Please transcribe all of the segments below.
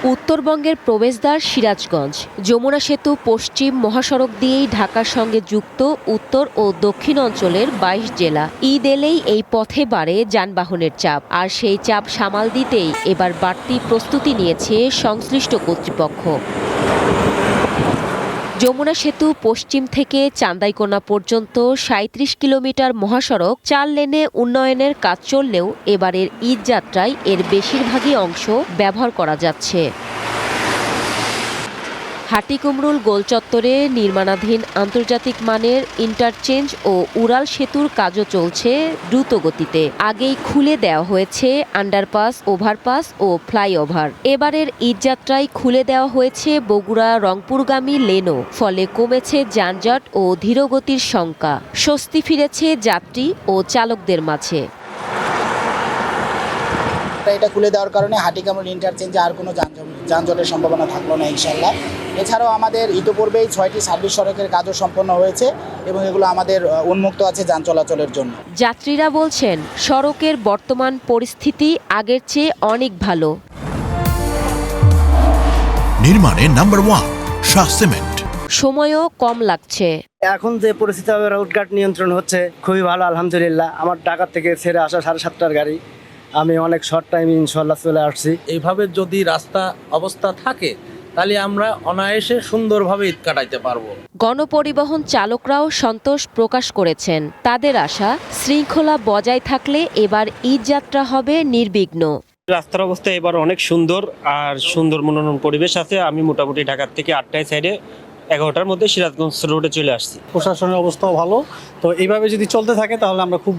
উত্তরবঙ্গের প্রবেশদ্বার সিরাজগঞ্জ। যমুনা সেতু পশ্চিম মহাসড়ক দিয়েই ঢাকার সঙ্গে যুক্ত উত্তর ও দক্ষিণ অঞ্চলের ২২ জেলা। ঈদ এলেই এই পথে বাড়ে যানবাহনের চাপ, আর সেই চাপ সামাল দিতেই এবার বাড়তি প্রস্তুতি নিয়েছে সংশ্লিষ্ট কর্তৃপক্ষ। যমুনা সেতু পশ্চিম থেকে চান্দাইকোনা পর্যন্ত ৩৭ কিলোমিটার মহাসড়ক ৪ লেনে উন্নয়নের কাজ চললেও এবারের ঈদ যাত্রায় এর বেশিরভাগই অংশ ব্যবহার করা যাচ্ছে। হাটিকুমরুল গোলচত্বরে নির্মাণাধীন আন্তর্জাতিক মানের ইন্টারচেঞ্জ ও উড়াল সেতুর কাজও চলছে দ্রুত গতিতে। আগেই খুলে দেওয়া হয়েছে আন্ডারপাস, ওভারপাস ও ফ্লাইওভার। এবারের ঈদযাত্রায় খুলে দেওয়া হয়েছে বগুড়া রংপুরগামী লেনও, ফলে কমেছে যানজট ও ধীরগতির শঙ্কা। স্বস্তি ফিরেছে যাত্রী ও চালকদের মাঝে। এটা খুলে দেওয়ার কারণে হাটিকামরুল ইন্টারচেঞ্জে আর কোনো যানজটের সম্ভাবনা থাকলো না ইনশাল্লাহ। এছাড়াও আমাদের ইতিপূর্বেই 6টি সার্ভিস সড়কের কাজও সম্পন্ন হয়েছে এবং এগুলো আমাদের উন্মুক্ত আছে যান চলাচলের জন্য। যাত্রীরা বলছেন, সড়কের বর্তমান পরিস্থিতি আগের চেয়ে অনেক ভালো। নির্মাণে নাম্বার 1 শাহ সিমেন্ট। সময়ও কম লাগছে। এখন যে পরিস্থিতি রোডঘাট নিয়ন্ত্রণ হচ্ছে খুবই ভালো, আলহামদুলিল্লাহ। আমার ঢাকা থেকে ছেড়ে আসা 7:30টার গাড়ি, আমি অনেক শর্ট টাইমে ইনশাল্লাহ চলে আসছি। এইভাবে যদি রাস্তা অবস্থা থাকে তাহলে আমরা অনায়াসে সুন্দরভাবে ঈদ কাটাইতে পারবো। গণপরিবহন চালকরাও সন্তোষ প্রকাশ করেছেন। তাদের আশা, শৃঙ্খলা বজায় থাকলে এবার ঈদ যাত্রা হবে নির্বিঘ্ন। রাস্তার অবস্থা এবার অনেক সুন্দর, আর সুন্দর মনোরম পরিবেশ আছে। আমি মোটামুটি ঢাকার থেকে 8টায় সাইডে 11টার মধ্যে সিরাজগঞ্জ রোডে চলে আসছি। প্রশাসনের অবস্থাও ভালো, তো এইভাবে যদি চলতে থাকে তাহলে আমরা খুব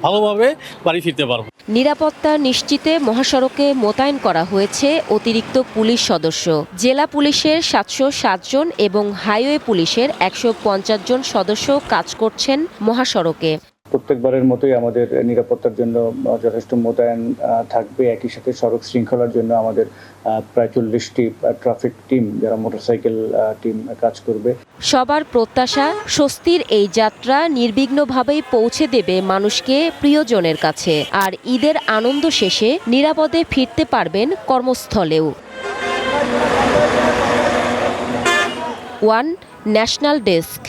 ভালোভাবে বাড়ি ফিরতে পারবো। নিরাপত্তা নিশ্চিতে মহাসড়কে মোতায়েন করা হয়েছে অতিরিক্ত পুলিশ সদস্য। জেলা পুলিশের 707 জন এবং হাইওয়ে পুলিশের 150 জন সদস্য কাজ করছেন মহাসড়কে। প্রত্যেকবারের মতোই আমাদের নিরাপত্তার জন্য যথেষ্ট মোতায়েন থাকবে। একই সাথে সড়ক শৃঙ্খলার জন্য আমাদের প্রায় 40টি ট্রাফিক টিম, যারা মোটরসাইকেল টিম কাজ করবে। সবার প্রত্যাশা, স্বস্তির এই যাত্রা নির্বিঘ্নভাবেই পৌঁছে দেবে মানুষকে প্রিয়জনের কাছে, আর ঈদের আনন্দ শেষে নিরাপদে ফিরতে পারবেন কর্মস্থলেও। One national desk.